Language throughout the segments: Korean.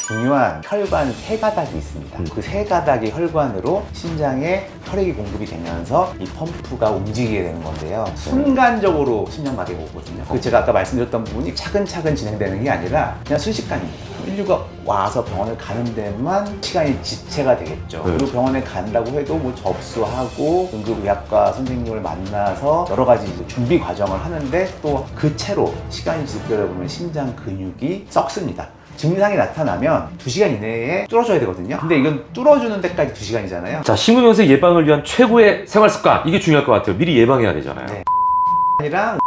중요한 혈관 세 가닥이 있습니다. 그 세 가닥의 혈관으로 심장에 혈액이 공급이 되면서 이 펌프가 움직이게 되는 건데요. 순간적으로 심장마비가 오거든요. 그 제가 아까 말씀드렸던 부분이 차근차근 진행되는 게 아니라 그냥 순식간입니다. 인류가 와서 병원을 가는 데만 시간이 지체가 되겠죠. 그리고 병원에 간다고 해도 뭐 접수하고 응급의학과 선생님을 만나서 여러 가지 이제 준비 과정을 하는데 또 그 채로 시간이 지속되다 보면 심장 근육이 썩습니다. 증상이 나타나면 2시간 이내에 뚫어줘야 되거든요. 근데 이건 뚫어주는 데까지 2시간이잖아요. 자, 심근경색 예방을 위한 최고의 생활습관, 이게 중요할 것 같아요. 미리 예방해야 되잖아요. 네. 아니랑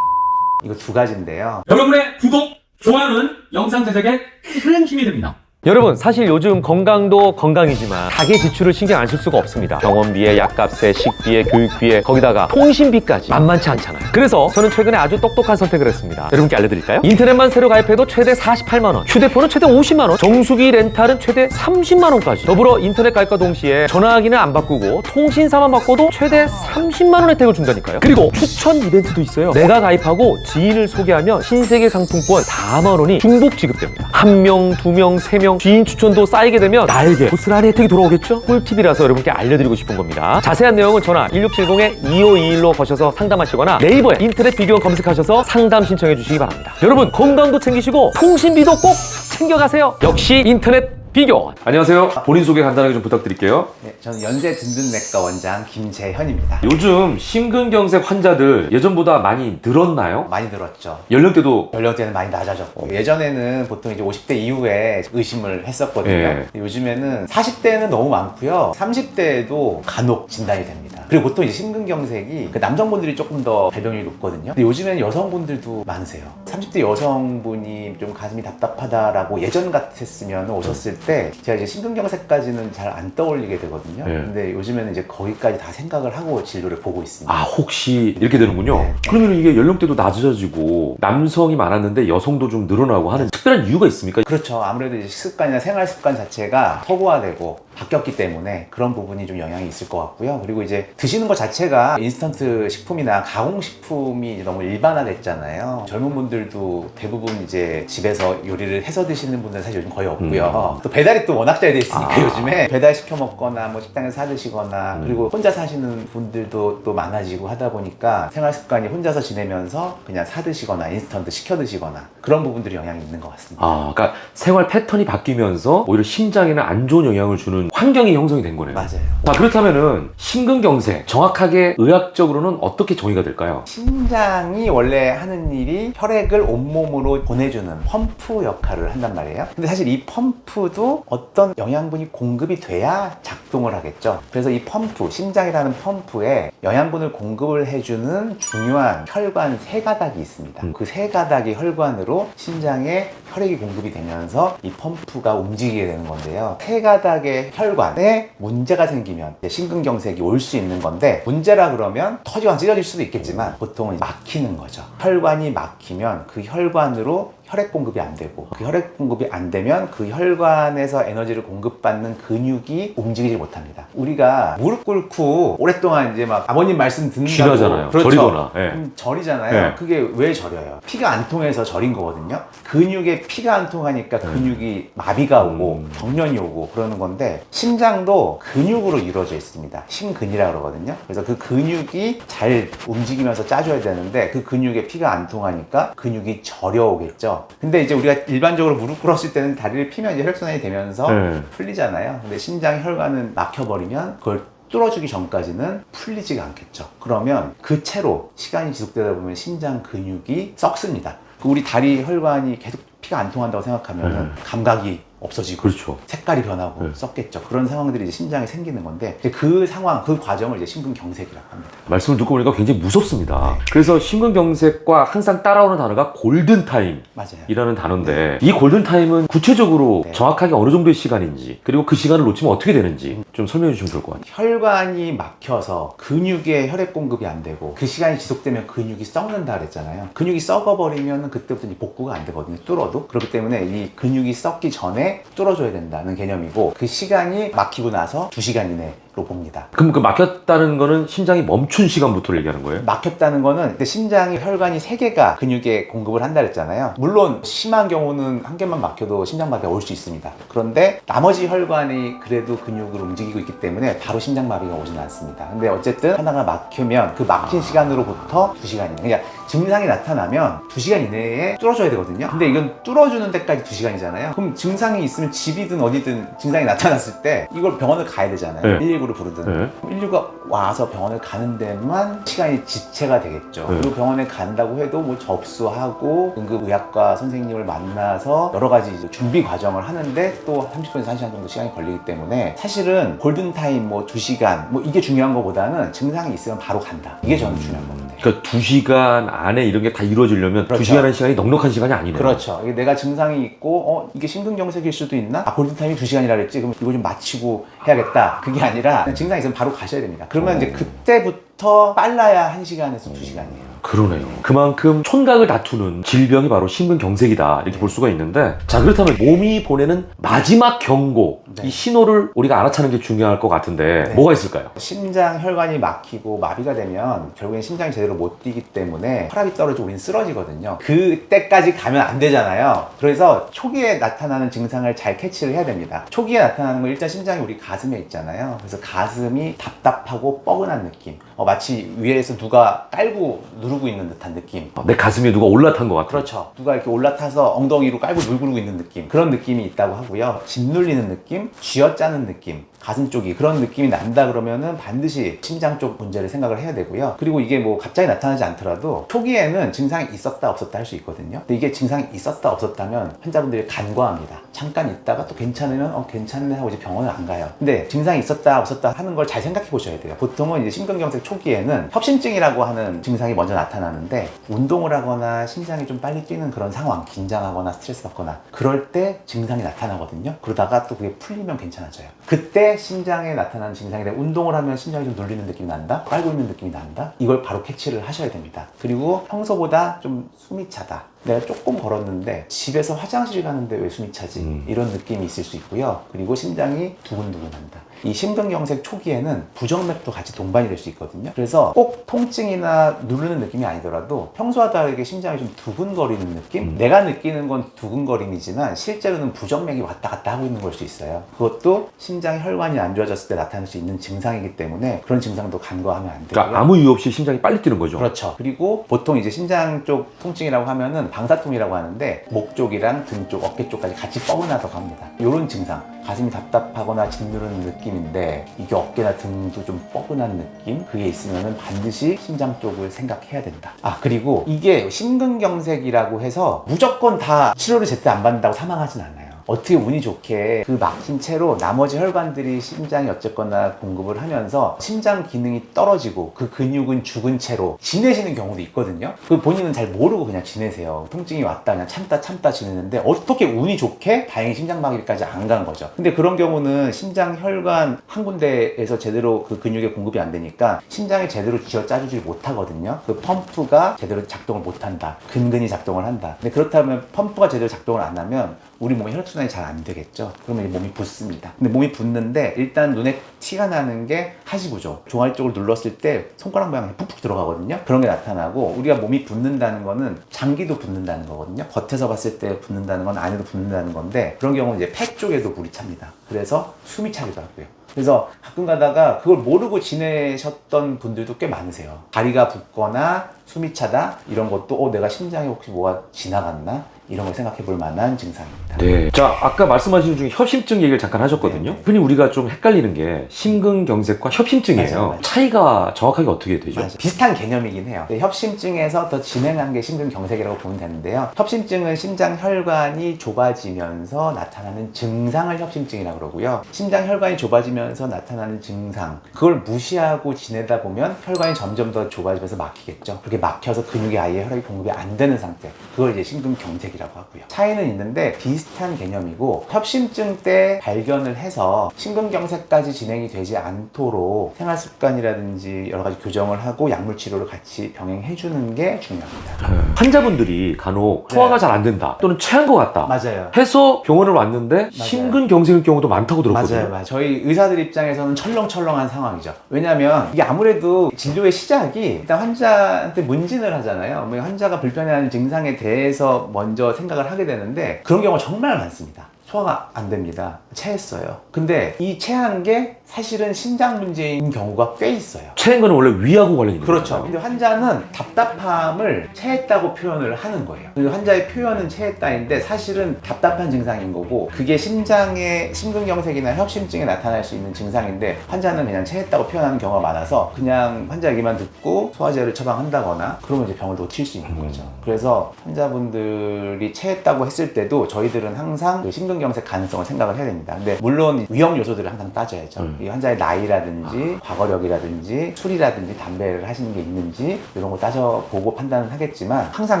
이거 두 가지인데요. 여러분의 구독, 좋아요는 영상 제작에 큰 힘이 됩니다. 여러분, 사실 요즘 건강도 건강이지만 가계 지출을 신경 안 쓸 수가 없습니다. 병원비에, 약값에, 식비에, 교육비에, 거기다가 통신비까지 만만치 않잖아요. 그래서 저는 최근에 아주 똑똑한 선택을 했습니다. 여러분께 알려드릴까요? 인터넷만 새로 가입해도 최대 48만 원, 휴대폰은 최대 50만 원, 정수기 렌탈은 최대 30만 원까지. 더불어 인터넷 가입과 동시에 전화기는 안 바꾸고 통신사만 바꿔도 최대 30만 원 혜택을 준다니까요. 그리고 추천 이벤트도 있어요. 내가 가입하고 지인을 소개하면 신세계 상품권 4만 원이 중복 지급됩니다. 1명, 2명, 3명 지인 추천도 쌓이게 되면 나에게 고스란히 혜택이 돌아오겠죠? 꿀팁이라서 여러분께 알려드리고 싶은 겁니다. 자세한 내용은 전화 1670-2521로 거셔서 상담하시거나 네이버에 인터넷 비교원 검색하셔서 상담 신청해 주시기 바랍니다. 여러분, 건강도 챙기시고 통신비도 꼭 챙겨가세요. 역시 인터넷 비교원. 안녕하세요. 본인 소개 간단하게 좀 부탁드릴게요. 네, 저는 연세 든든내과 원장 김재현입니다. 요즘 심근경색 환자들 예전보다 많이 늘었나요? 많이 늘었죠. 연령대도 연령대는 많이 낮아졌고 예전에는 보통 이제 50대 이후에 의심을 했었거든요. 예. 요즘에는 40대는 너무 많고요. 30대에도 간혹 진단이 됩니다. 그리고 보통 이제 심근경색이 그 남성분들이 조금 더 발병률이 높거든요. 근데 요즘에는 여성분들도 많으세요. 30대 여성분이 좀 가슴이 답답하다라고 예전 같았으면 오셨을 때 제가 이제 심근경색까지는 잘 안 떠올리게 되거든요. 예. 근데 요즘에는 이제 거기까지 다 생각을 하고 진료를 보고 있습니다. 아, 혹시 이렇게 되는군요. 네. 그러면 이게 연령대도 낮아지고 남성이 많았는데 여성도 좀 늘어나고 하는 특별한 이유가 있습니까? 그렇죠. 아무래도 이제 식습관이나 생활 습관 자체가 서구화되고 바뀌었기 때문에 그런 부분이 좀 영향이 있을 것 같고요. 그리고 이제 드시는 것 자체가 인스턴트 식품이나 가공식품이 이제 너무 일반화됐잖아요. 젊은 분들도 대부분 이제 집에서 요리를 해서 드시는 분들은 사실 요즘 거의 없고요. 또 배달이 또 워낙 잘 돼 있으니까 요즘에 배달 시켜 먹거나 뭐 식당에서 사 드시거나 그리고 혼자 사시는 분들도 또 많아지고 하다 보니까 생활 습관이 혼자서 지내면서 그냥 사 드시거나 인스턴트 시켜 드시거나 그런 부분들이 영향이 있는 것 같습니다. 아, 그러니까 생활 패턴이 바뀌면서 오히려 심장에는 안 좋은 영향을 주는 환경이 형성이 된 거네요. 맞아요. 자, 그렇다면은 심근경색 정확하게 의학적으로는 어떻게 정의가 될까요? 심장이 원래 하는 일이 혈액을 온몸으로 보내주는 펌프 역할을 한단 말이에요. 근데 사실 이 펌프도 어떤 영양분이 공급이 돼야 작동을 하겠죠. 그래서 이 펌프, 심장이라는 펌프에 영양분을 공급을 해주는 중요한 혈관 세 가닥이 있습니다. 그 세 가닥의 혈관으로 심장에 혈액이 공급이 되면서 이 펌프가 움직이게 되는 건데요. 세 가닥의 혈관에 문제가 생기면 심근경색이 올 수 있는 건데, 문제라 그러면 터지거나 찢어질 수도 있겠지만 보통은 막히는 거죠. 혈관이 막히면 그 혈관으로 혈액 공급이 안 되고, 그 혈액 공급이 안 되면 그 혈관에서 에너지를 공급받는 근육이 움직이지 못합니다. 우리가 무릎 꿇고 오랫동안 이제 막 아버님 말씀 듣는다고 쥐가잖아요. 그렇죠. 저리거나. 예. 저리잖아요. 네. 그게 왜 저려요? 피가 안 통해서 저린 거거든요. 근육에 피가 안 통하니까 근육이 마비가 오고 경련이 오고 그러는 건데, 심장도 근육으로 이루어져 있습니다. 심근이라고 그러거든요. 그래서 그 근육이 잘 움직이면서 짜줘야 되는데 그 근육에 피가 안 통하니까 근육이 저려오겠죠. 근데 이제 우리가 일반적으로 무릎 꿇었을 때는 다리를 피면 이제 혈액순환이 되면서 풀리잖아요. 근데 심장 혈관은 막혀버리면 그걸 뚫어주기 전까지는 풀리지가 않겠죠. 그러면 그 채로 시간이 지속되다 보면 심장 근육이 썩습니다. 우리 다리 혈관이 계속 피가 안 통한다고 생각하면 감각이 없어지고 그렇죠. 색깔이 변하고 썩겠죠. 그런 상황들이 이제 심장에 생기는 건데, 이제 그 상황, 그 과정을 이제 심근경색이라고 합니다. 말씀을 듣고 보니까 굉장히 무섭습니다. 그래서 심근경색과 항상 따라오는 단어가 골든타임이라는 맞아요. 단어인데, 이 골든타임은 구체적으로 네. 정확하게 어느 정도의 시간인지, 그리고 그 시간을 놓치면 어떻게 되는지 좀 설명해 주시면 좋을 것 같아요. 혈관이 막혀서 근육에 혈액 공급이 안 되고 그 시간이 지속되면 근육이 썩는다 그랬잖아요. 근육이 썩어버리면 그때부터 이제 복구가 안 되거든요. 뚫어도. 그렇기 때문에 이 근육이 썩기 전에 뚫어줘야 된다는 개념이고, 그 시간이 막히고 나서 2시간 이내 봅니다. 그럼 그 막혔다는 거는 심장이 멈춘 시간부터 얘기하는 거예요? 막혔다는 거는 심장이 혈관이 3개가 근육에 공급을 한다 그랬잖아요. 물론 심한 경우는 한 개만 막혀도 심장마비가 올 수 있습니다. 그런데 나머지 혈관이 그래도 근육을 움직이고 있기 때문에 바로 심장마비가 오지는 않습니다. 근데 어쨌든 하나가 막히면 그 막힌 시간으로부터 2시간이에요. 그러니까 증상이 나타나면 2시간 이내에 뚫어줘야 되거든요. 근데 이건 뚫어주는 데까지 2시간이잖아요. 그럼 증상이 있으면 집이든 어디든 증상이 나타났을 때 이걸 병원을 가야 되잖아요. 네. 119를 부르든. 네. 119가 와서 병원을 가는 데만 시간이 지체가 되겠죠. 네. 그리고 병원에 간다고 해도 뭐 접수하고 응급의학과 선생님을 만나서 여러 가지 이제 준비 과정을 하는데 또 30분에서 1시간 정도 시간이 걸리기 때문에 사실은 골든타임 뭐 2시간 뭐 이게 중요한 것보다는 증상이 있으면 바로 간다. 이게 저는 중요한 겁니다. 그러니까 2시간 안에 이런 게 다 이루어지려면 그렇죠. 2시간의 시간이 넉넉한 시간이 아니네요. 그렇죠. 이게 내가 증상이 있고 이게 심근경색일 수도 있나? 골든타임이 2시간이라 그랬지? 그럼 이거 좀 마치고 해야겠다. 그게 아니라 그냥 증상이 있으면 바로 가셔야 됩니다. 그러면 이제 그때부터 빨라야 1시간에서 2시간이에요. 그러네요. 그만큼 촌각을 다투는 질병이 바로 심근경색이다 이렇게 볼 수가 있는데, 자 그렇다면 몸이 보내는 마지막 경고, 네. 이 신호를 우리가 알아차는 게 중요할 것 같은데 네. 뭐가 있을까요? 심장 혈관이 막히고 마비가 되면 결국엔 심장이 제대로 못 뛰기 때문에 혈압이 떨어지고 우리는 쓰러지거든요. 그때까지 가면 안 되잖아요. 그래서 초기에 나타나는 증상을 잘 캐치를 해야 됩니다. 초기에 나타나는 건 일단 심장이 우리 가슴에 있잖아요. 그래서 가슴이 답답하고 뻐근한 느낌, 마치 위에서 누가 깔고 누르고 있는 듯한 느낌. 내 가슴에 누가 올라탄 것 같아요. 그렇죠. 누가 이렇게 올라타서 엉덩이로 깔고 누르고 있는 느낌, 그런 느낌이 있다고 하고요. 짓눌리는 느낌, 쥐어짜는 느낌, 가슴 쪽이 그런 느낌이 난다 그러면은 반드시 심장 쪽 문제를 생각을 해야 되고요. 그리고 이게 뭐 갑자기 나타나지 않더라도 초기에는 증상이 있었다 없었다 할 수 있거든요. 근데 이게 증상이 있었다 없었다면 환자분들이 간과합니다. 잠깐 있다가 또 괜찮으면 괜찮네 하고 이제 병원을 안 가요. 근데 증상이 있었다 없었다 하는 걸 잘 생각해 보셔야 돼요. 보통은 이제 심근경색 초기에는 협심증이라고 하는 증상이 먼저 나타나는데, 운동을 하거나 심장이 좀 빨리 뛰는 그런 상황, 긴장하거나 스트레스 받거나 그럴 때 증상이 나타나거든요. 그러다가 또 그게 풀리면 괜찮아져요. 그때 심장에 나타나는 증상이래. 운동을 하면 심장이 좀 눌리는 느낌이 난다, 빨고 있는 느낌이 난다, 이걸 바로 캐치를 하셔야 됩니다. 그리고 평소보다 좀 숨이 차다, 내가 조금 걸었는데 집에서 화장실 가는데 왜 숨이 차지? 이런 느낌이 있을 수 있고요. 그리고 심장이 두근두근한다. 이 심근경색 초기에는 부정맥도 같이 동반이 될 수 있거든요. 그래서 꼭 통증이나 누르는 느낌이 아니더라도 평소와 다르게 심장이 좀 두근거리는 느낌? 내가 느끼는 건 두근거림이지만 실제로는 부정맥이 왔다 갔다 하고 있는 걸 수 있어요. 그것도 심장 혈관이 안 좋아졌을 때 나타날 수 있는 증상이기 때문에 그런 증상도 간과하면 안 되고요. 그러니까 아무 이유 없이 심장이 빨리 뛰는 거죠. 그렇죠. 그리고 보통 이제 심장 쪽 통증이라고 하면은 방사통이라고 하는데 목 쪽이랑 등 쪽, 어깨 쪽까지 같이 뻐근하다고 합니다. 이런 증상, 가슴이 답답하거나 짓누르는 느낌인데 이게 어깨나 등도 좀 뻐근한 느낌, 그게 있으면은 반드시 심장 쪽을 생각해야 된다. 그리고 이게 심근경색이라고 해서 무조건 다 치료를 제때 안 받는다고 사망하진 않아요. 어떻게 운이 좋게 그 막힌 채로 나머지 혈관들이 심장이 어쨌거나 공급을 하면서 심장 기능이 떨어지고 그 근육은 죽은 채로 지내시는 경우도 있거든요. 그 본인은 잘 모르고 그냥 지내세요. 통증이 왔다 그냥 참다 지내는데 어떻게 운이 좋게 다행히 심장마비까지 안 간 거죠. 근데 그런 경우는 심장 혈관 한 군데에서 제대로 그 근육의 공급이 안 되니까 심장이 제대로 쥐어짜주지 못하거든요. 그 펌프가 제대로 작동을 못한다, 근근이 작동을 한다. 근데 그렇다면 펌프가 제대로 작동을 안 하면 우리 몸의 혈액순환이 잘 안 되겠죠. 그러면 몸이 붓습니다. 근데 몸이 붓는데 일단 눈에 티가 나는 게 하지부조, 종아리 쪽을 눌렀을 때 손가락 모양이 푹푹 들어가거든요. 그런 게 나타나고, 우리가 몸이 붓는다는 거는 장기도 붓는다는 거거든요. 겉에서 봤을 때 붓는다는 건 안에도 붓는다는 건데, 그런 경우는 이제 폐 쪽에도 물이 찹니다. 그래서 숨이 차기도 하고요. 그래서 가끔 가다가 그걸 모르고 지내셨던 분들도 꽤 많으세요. 다리가 붓거나 숨이 차다, 이런 것도 내가 심장에 혹시 뭐가 지나갔나? 이런 걸 생각해 볼 만한 증상입니다. 네. 자, 아까 말씀하신 중에 협심증 얘기를 잠깐 하셨거든요. 네. 흔히 우리가 좀 헷갈리는 게 심근경색과 협심증이에요. 맞아요. 차이가 정확하게 어떻게 되죠? 맞아요. 비슷한 개념이긴 해요. 협심증에서 더 진행한 게 심근경색이라고 보면 되는데요. 협심증은 심장 혈관이 좁아지면서 나타나는 증상을 협심증이라고 그러고요. 심장 혈관이 좁아지면서 나타나는 증상, 그걸 무시하고 지내다 보면 혈관이 점점 더 좁아지면서 막히겠죠. 그렇게 막혀서 근육에 아예 혈액이 공급이 안 되는 상태, 그걸 이제 심근경색이라고 협심증이라고 하고요. 차이는 있는데 비슷한 개념이고 협심증 때 발견을 해서 심근경색까지 진행이 되지 않도록 생활습관이라든지 여러 가지 교정을 하고 약물 치료를 같이 병행해 주는 게 중요합니다. 환자분들이 간혹 소화가 잘 안 된다 또는 체한 것 같다 맞아요. 해서 병원을 왔는데 심근경색일 경우도 많다고 들었거든요. 맞아요, 맞아요. 저희 의사들 입장에서는 철렁철렁한 상황이죠. 왜냐하면 이게 아무래도 진료의 시작이 일단 환자한테 문진을 하잖아요. 뭐 환자가 불편해하는 증상에 대해서 먼저 생각을 하게 되는데 그런 경우가 정말 많습니다. 소화가 안 됩니다. 체했어요. 근데 이 체한 게 사실은 심장 문제인 경우가 꽤 있어요. 체한 거는 원래 위하고 관련이 있는 그렇죠. 건가요? 근데 환자는 답답함을 체했다고 표현을 하는 거예요. 그 환자의 표현은 체했다인데 사실은 답답한 증상인 거고 그게 심장의 심근경색이나 협심증에 나타날 수 있는 증상인데 환자는 그냥 체했다고 표현하는 경우가 많아서 그냥 환자 얘기만 듣고 소화제를 처방한다거나 그러면 이제 병을 놓칠 수 있는 거죠. 그래서 환자분들이 체했다고 했을 때도 저희들은 항상 그 심근경색 가능성을 생각을 해야 됩니다. 근데 물론 위험 요소들을 항상 따져야죠. 이 환자의 나이라든지 과거력이라든지 술이라든지 담배를 하시는 게 있는지 이런 거 따져보고 판단을 하겠지만 항상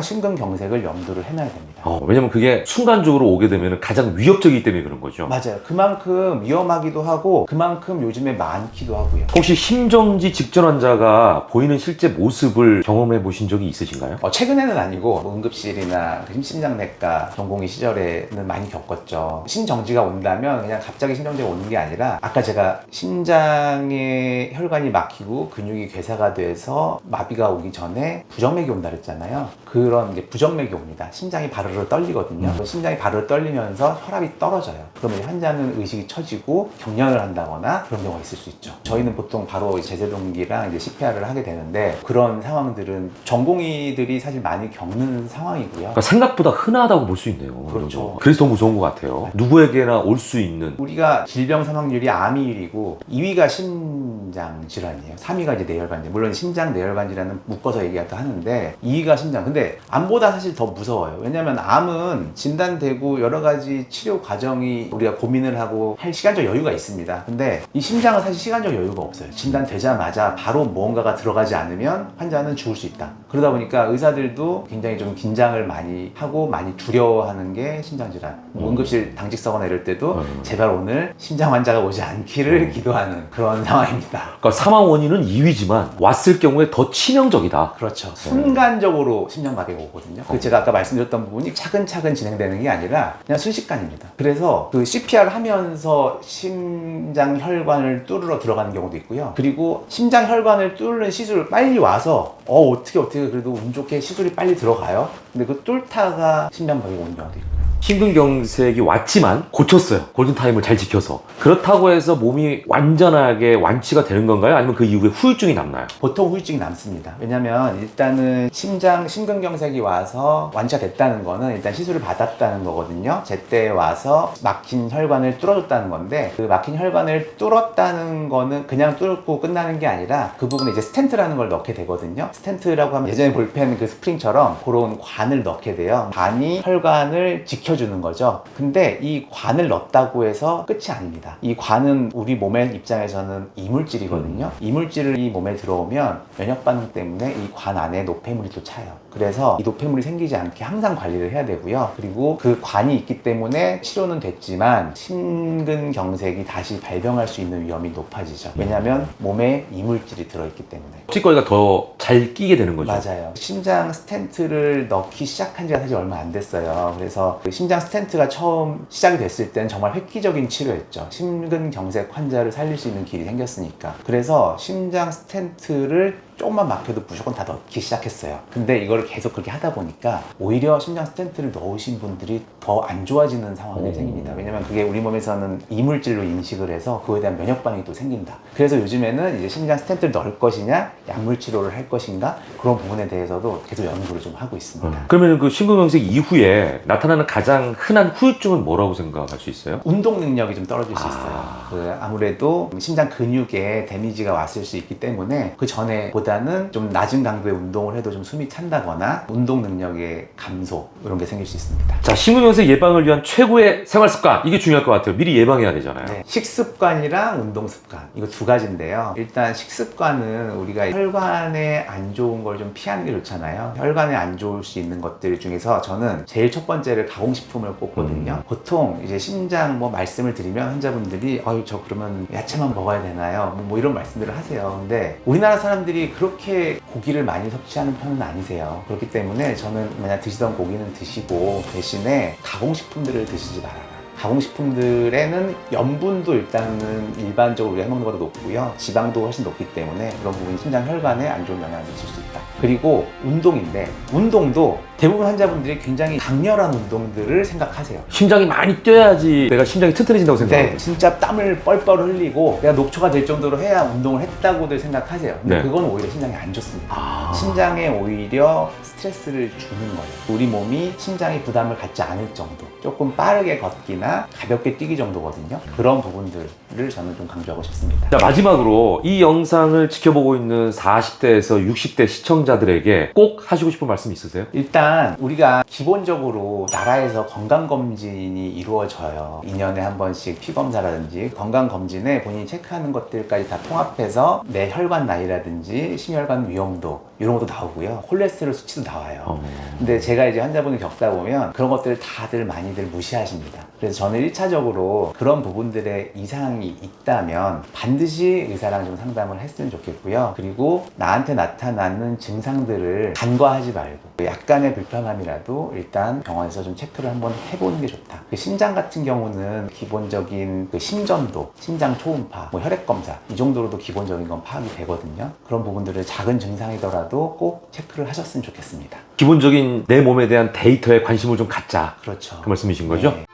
심근경색을 염두를 해놔야 됩니다. 왜냐면 그게 순간적으로 오게 되면 가장 위협적이기 때문에 그런 거죠. 맞아요. 그만큼 위험하기도 하고 그만큼 요즘에 많기도 하고요. 혹시 심정지 직전 환자가 보이는 실제 모습을 경험해 보신 적이 있으신가요? 최근에는 아니고 뭐 응급실이나 심장내과 전공의 시절에는 많이 겪었죠. 심정지가 온다면 그냥 갑자기 심정지가 오는 게 아니라 아까 제가 심장에 혈관이 막히고 근육이 괴사가 돼서 마비가 오기 전에 부정맥이 온다 그랬잖아요. 그런 게 부정맥이 옵니다. 심장이 바르르 떨리거든요. 심장이 바르르 떨리면서 혈압이 떨어져요. 그러면 환자는 의식이 처지고 경련을 한다거나 그런 경우가 있을 수 있죠. 저희는 보통 바로 제세동기랑 이제 CPR을 하게 되는데 그런 상황들은 전공의들이 사실 많이 겪는 상황이고요. 그러니까 생각보다 흔하다고 볼 수 있네요. 그렇죠. 그래서 더 무서운 것 같아요. 누구에게나 올 수 있는. 우리가 질병 사망률이 암이 1위고 2위가 심장 질환이에요. 3위가 이제 뇌혈관. 물론 심장 뇌혈관 질환은 묶어서 얘기하도 하는데 2위가 심장. 근데 암보다 사실 더 무서워요. 왜냐면 암은 진단되고 여러 가지 치료 과정이 우리가 고민을 하고 할 시간적 여유가 있습니다. 근데 이 심장은 사실 시간적 여유가 없어요. 진단되자마자 바로 무언가가 들어가지 않으면 환자는 죽을 수 있다. 그러다 보니까 의사들도 굉장히 좀 긴장을 많이 하고 많이 두려워하는 게 심장질환. 응급실 당직 서거나 이럴 때도 제발 오늘 심장 환자가 오지 않기를 기도하는 그런 상황입니다. 그러니까 사망 원인은 2위지만 왔을 경우에 더 치명적이다. 그렇죠. 순간적으로 심장마비가 오거든요. 그 제가 아까 말씀드렸던 부분이 차근차근 진행되는 게 아니라 그냥 순식간입니다. 그래서 그 CPR 하면서 심장 혈관을 뚫으러 들어가는 경우도 있고요. 그리고 심장 혈관을 뚫는 시술 빨리 와서 어떻게 그래도 운 좋게 시술이 빨리 들어가요. 근데 그 뚫다가 심장마비가 오는 경우도 있고. 심근경색이 왔지만 고쳤어요. 골든타임을 잘 지켜서. 그렇다고 해서 몸이 완전하게 완치가 되는 건가요? 아니면 그 이후에 후유증이 남나요? 보통 후유증이 남습니다. 왜냐면 일단은 심근경색이 와서 완치가 됐다는 거는 일단 시술을 받았다는 거거든요. 제때 와서 막힌 혈관을 뚫어줬다는 건데 그 막힌 혈관을 뚫었다는 거는 그냥 뚫고 끝나는 게 아니라 그 부분에 이제 스텐트라는 걸 넣게 되거든요. 스텐트라고 하면 예전에 볼펜 그 스프링처럼 그런 관을 넣게 돼요. 관이 혈관을 지켜주는 거죠. 근데 이 관을 넣었다고 해서 끝이 아닙니다. 이 관은 우리 몸의 입장에서는 이물질이거든요. 이물질이 몸에 들어오면 면역 반응 때문에 이 관 안에 노폐물이 또 차요. 그래서 이 노폐물이 생기지 않게 항상 관리를 해야 되고요. 그리고 그 관이 있기 때문에 치료는 됐지만 심근경색이 다시 발병할 수 있는 위험이 높아지죠. 왜냐하면 몸에 이물질이 들어있기 때문에. 찌꺼기가 더 잘 끼게 되는 거죠. 맞아요. 심장 스텐트를 넣기 시작한 지가 사실 얼마 안 됐어요. 그래서 그 심장 스텐트가 처음 시작이 됐을 때는 정말 획기적인 치료였죠. 심근경색 환자를 살릴 수 있는 길이 생겼으니까. 그래서 심장 스텐트를 조금만 막혀도 무조건 다 넣기 시작했어요. 근데 이걸 계속 그렇게 하다 보니까 오히려 심장 스텐트를 넣으신 분들이 더 안 좋아지는 상황이 생깁니다. 왜냐면 그게 우리 몸에서는 이물질로 인식을 해서 그거에 대한 면역 반응이 또 생긴다. 그래서 요즘에는 이제 심장 스텐트를 넣을 것이냐 약물 치료를 할 것인가 그런 부분에 대해서도 계속 연구를 좀 하고 있습니다. 그러면 그 심근경색 이후에 나타나는 가장 흔한 후유증은 뭐라고 생각할 수 있어요? 운동 능력이 좀 떨어질 수 있어요. 아무래도 심장 근육에 데미지가 왔을 수 있기 때문에 그 전에보다는 좀 낮은 강도의 운동을 해도 좀 숨이 찬다거나 운동 능력의 감소 이런 게 생길 수 있습니다. 자, 심근경색 예방을 위한 최고의 생활 습관, 이게 중요할 것 같아요. 미리 예방해야 되잖아요. 네, 식습관이랑 운동 습관 이거 두 가지인데요. 일단 식습관은 우리가 혈관에 안 좋은 걸 좀 피하는 게 좋잖아요. 혈관에 안 좋을 수 있는 것들 중에서 저는 제일 첫 번째를 가공식품을 꼽거든요. 보통 이제 심장 말씀을 드리면 환자분들이 저 그러면 야채만 먹어야 되나요? 뭐 이런 말씀들을 하세요. 근데 우리나라 사람들이 그렇게 고기를 많이 섭취하는 편은 아니세요. 그렇기 때문에 저는 만약 드시던 고기는 드시고 대신에 가공식품들을 드시지 말아요. 가공식품들에는 염분도 일단은 일반적으로 우리가 해먹는 것보다 높고요. 지방도 훨씬 높기 때문에 그런 부분이 심장 혈관에 안 좋은 영향을 미칠 수 있다. 그리고 운동인데 운동도 대부분 환자분들이 굉장히 강렬한 운동들을 생각하세요. 심장이 많이 뛰어야지 내가 심장이 튼튼해진다고 생각해요. 네, 진짜 땀을 뻘뻘 흘리고 내가 녹초가 될 정도로 해야 운동을 했다고들 생각하세요. 근데 네. 그건 오히려 심장에 안 좋습니다. 심장에 오히려 스트레스를 주는 거예요. 우리 몸이 심장이 부담을 갖지 않을 정도, 조금 빠르게 걷기나 가볍게 뛰기 정도거든요. 그런 부분들을 저는 좀 강조하고 싶습니다. 자, 마지막으로 이 영상을 지켜보고 있는 40대에서 60대 시청자들에게 꼭 하시고 싶은 말씀 있으세요? 일단 우리가 기본적으로 나라에서 건강검진이 이루어져요. 2년에 한 번씩 피검사라든지 건강검진에 본인이 체크하는 것들까지 다 통합해서 내 혈관 나이라든지 심혈관 위험도 이런 것도 나오고요. 콜레스테롤 수치도 나와요. 근데 제가 이제 환자분을 겪다 보면 그런 것들을 다들 많이들 무시하십니다. 그래서 저는 1차적으로 그런 부분들에 이상이 있다면 반드시 의사랑 좀 상담을 했으면 좋겠고요. 그리고 나한테 나타나는 증상들을 간과하지 말고 약간의 불편함이라도 일단 병원에서 좀 체크를 한번 해보는 게 좋다. 심장 같은 경우는 기본적인 심전도, 심장 초음파, 혈액 검사 이 정도로도 기본적인 건 파악이 되거든요. 그런 부분들을 작은 증상이더라도 꼭 체크를 하셨으면 좋겠습니다. 기본적인 내 몸에 대한 데이터에 관심을 좀 갖자. 그렇죠. 그 말씀이신 거죠? 네.